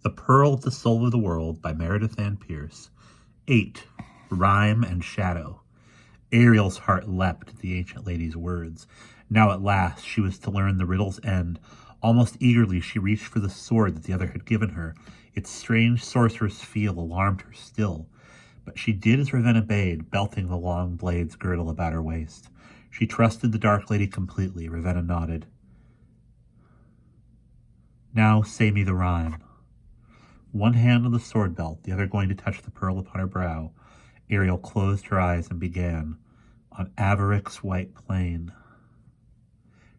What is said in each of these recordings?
The Pearl of the Soul of the World by Meredith Ann Pierce. 8. Rime and Shadow. Ariel's heart leapt at the ancient lady's words. Now at last she was to learn the riddle's end. Almost eagerly she reached for the sword that the other had given her. Its strange sorcerous feel alarmed her still. But she did as Ravenna bade, belting the long blade's girdle about her waist. She trusted the dark lady completely. Ravenna nodded. Now say me the rhyme. One hand on the sword belt, the other going to touch the pearl upon her brow, Ariel closed her eyes and began, on Avarick's white plain.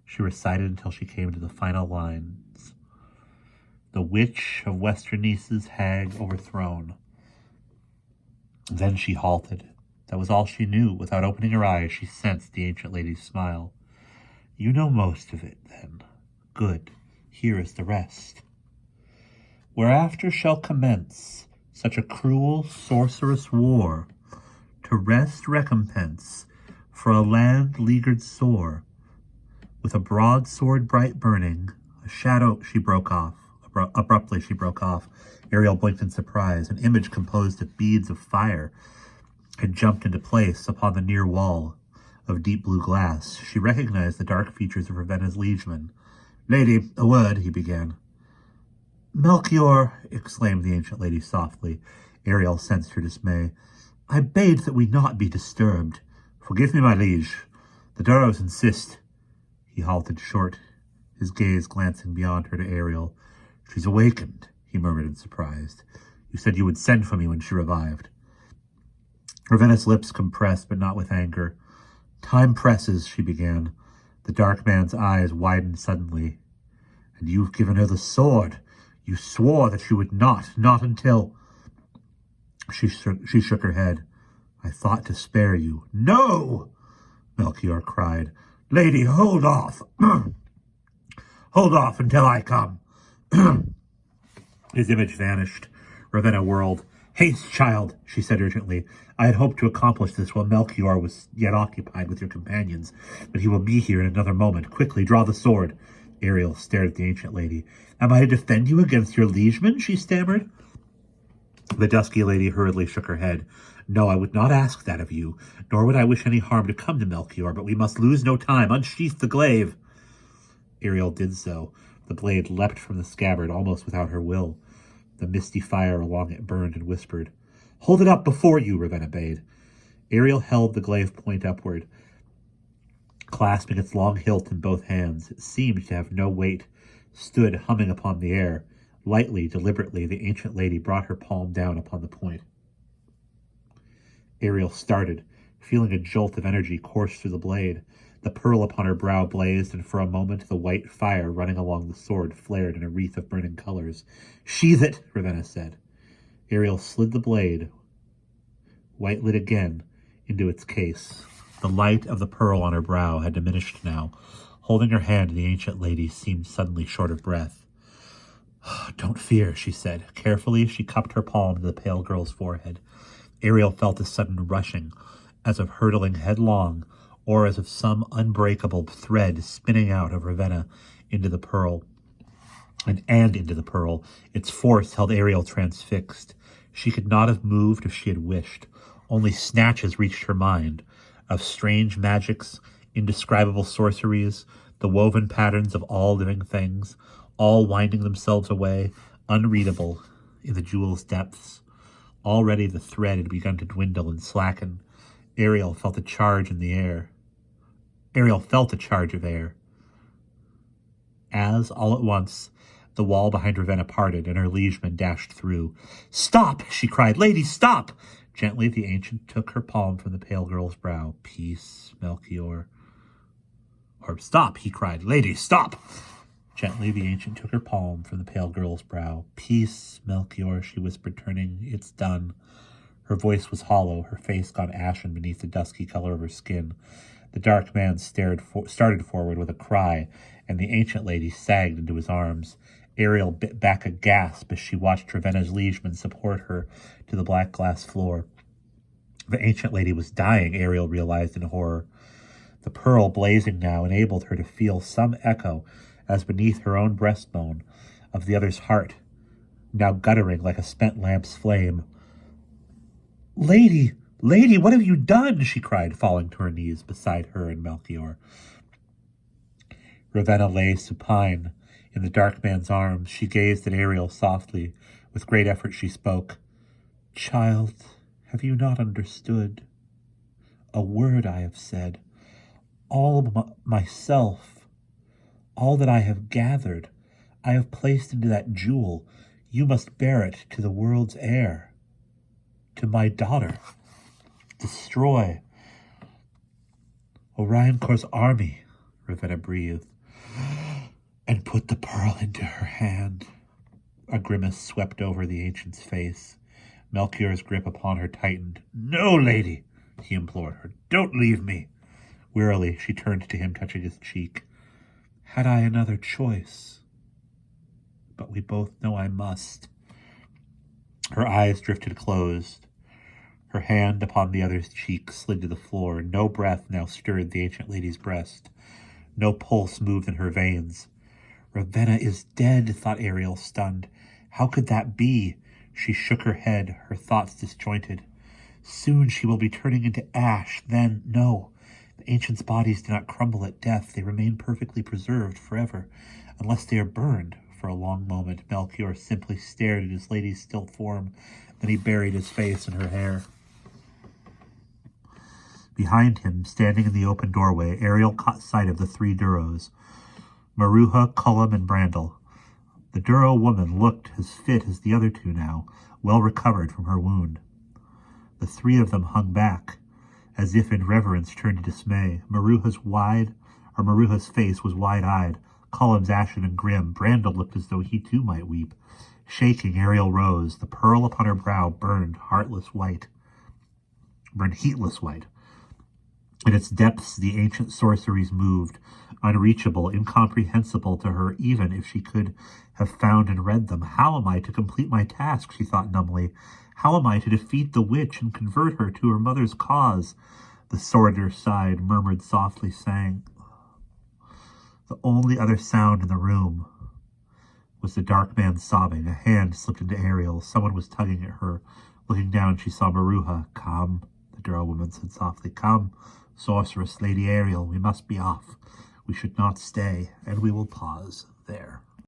She recited until she came to the final lines. The witch of Westernice's hag overthrown. Then she halted. That was all she knew. Without opening her eyes, she sensed the ancient lady's smile. You know most of it, then. Good. Here is the rest. Whereafter shall commence such a cruel, sorcerous war, to wrest recompense for a land leaguered sore, with a broadsword bright burning, a shadow she broke off. Abruptly she broke off. Ariel blinked in surprise. An image composed of beads of fire had jumped into place upon the near wall of deep blue glass. She recognized the dark features of Ravenna's liegeman. Lady, a word, he began. Melchior, exclaimed the ancient lady softly. Ariel sensed her dismay. I bade that we not be disturbed. Forgive me, my liege. The Duros insist. He halted short, his gaze glancing beyond her to Ariel. She's awakened, he murmured in surprise. You said you would send for me when she revived. Ravenna's lips compressed, but not with anger. Time presses, she began. The dark man's eyes widened suddenly. And you've given her the sword. You swore that you would not until... She shook her head. I thought to spare you. No! Melchior cried. Lady, hold off. Hold off until I come. His image vanished. Ravenna whirled. Haste, child, she said urgently. I had hoped to accomplish this while Melchior was yet occupied with your companions, but he will be here in another moment. Quickly, draw the sword. Ariel stared at the ancient lady. Am I to defend you against your liegeman? She stammered. The dusky lady hurriedly shook her head. No, I would not ask that of you, nor would I wish any harm to come to Melchior, but we must lose no time. Unsheath the glaive. Ariel did so. The blade leapt from the scabbard almost without her will. The misty fire along it burned and whispered. Hold it up before you, Ravenna bade. Ariel held the glaive point upward, clasping its long hilt in both hands. It seemed to have no weight, stood humming upon the air. Lightly, deliberately, the ancient lady brought her palm down upon the point. Ariel started, feeling a jolt of energy course through the blade. The pearl upon her brow blazed, and for a moment the white fire running along the sword flared in a wreath of burning colors. Sheathe it, Ravenna said. Ariel slid the blade, white-lit again, into its case. The light of the pearl on her brow had diminished now. Holding her hand, the ancient lady seemed suddenly short of breath. Don't fear, she said. Carefully, she cupped her palm to the pale girl's forehead. Ariel felt a sudden rushing, as of hurtling headlong, or as of some unbreakable thread spinning out of Ravenna into the pearl, and into the pearl. Its force held Ariel transfixed. She could not have moved if she had wished. Only snatches reached her mind, of strange magics, indescribable sorceries, the woven patterns of all living things, all winding themselves away, unreadable, in the jewel's depths. Already the thread had begun to dwindle and slacken. Ariel felt a charge in the air. Ariel felt a charge of air. As, all at once, the wall behind Ravenna parted, and her liegeman dashed through. Stop! She cried. Lady, stop! Gently the ancient took her palm from the pale girl's brow. Peace, Melchior. Or stop, he cried. Lady, stop! Gently the ancient took her palm from the pale girl's brow. Peace, Melchior, she whispered, turning. It's done. Her voice was hollow, her face gone ashen beneath the dusky color of her skin. The dark man started forward with a cry, and the ancient lady sagged into his arms. Ariel bit back a gasp as she watched Ravenna's liegeman support her to the black glass floor. The ancient lady was dying, Ariel realized in horror. The pearl, blazing now, enabled her to feel some echo, as beneath her own breastbone, of the other's heart. now guttering like a spent lamp's flame. Lady, lady, what have you done? She cried, falling to her knees beside her and Melchior. Ravenna lay supine in the dark man's arms. She gazed at Ariel softly. With great effort she spoke. Child, have you not understood? A word I have said. All myself, all that I have gathered, I have placed into that jewel. You must bear it to the world's heir, to my daughter. Destroy Orioncor's army, Ravenna breathed, and put the pearl into her hand. A grimace swept over the ancient's face. Melchior's grip upon her tightened. No, lady, he implored her. Don't leave me. Wearily, she turned to him, touching his cheek. Had I another choice? But we both know I must. Her eyes drifted closed. Her hand upon the other's cheek slid to the floor. No breath now stirred the ancient lady's breast. No pulse moved in her veins. Ravenna is dead, thought Ariel, stunned. How could that be? She shook her head, her thoughts disjointed. Soon she will be turning into ash. Then, no. The ancients' bodies do not crumble at death. They remain perfectly preserved forever, unless they are burned. For a long moment, Melchior simply stared at his lady's still form. Then he buried his face in her hair. Behind him, standing in the open doorway, Ariel caught sight of the three Duros, Maruha, Cullum, and Brandel. The Duro woman looked as fit as the other two now, well recovered from her wound. The three of them hung back, as if in reverence turned to dismay. Maruha's face was wide-eyed, Cullum's ashen and grim. Brandel looked as though he too might weep. Shaking, Ariel rose. The pearl upon her brow burned heatless white. In its depths the ancient sorceries moved, unreachable, incomprehensible to her, even if she could have found and read them. How am I to complete my task, she thought numbly. How am I to defeat the witch and convert her to her mother's cause? The sorter sighed, murmured softly, sang. The only other sound in the room was the dark man sobbing. A hand slipped into Ariel. Someone was tugging at her. Looking down, she saw Maruha. Come, the Duro woman said softly. Come, sorceress, Lady Ariel, we must be off. We should not stay, and we will pause there.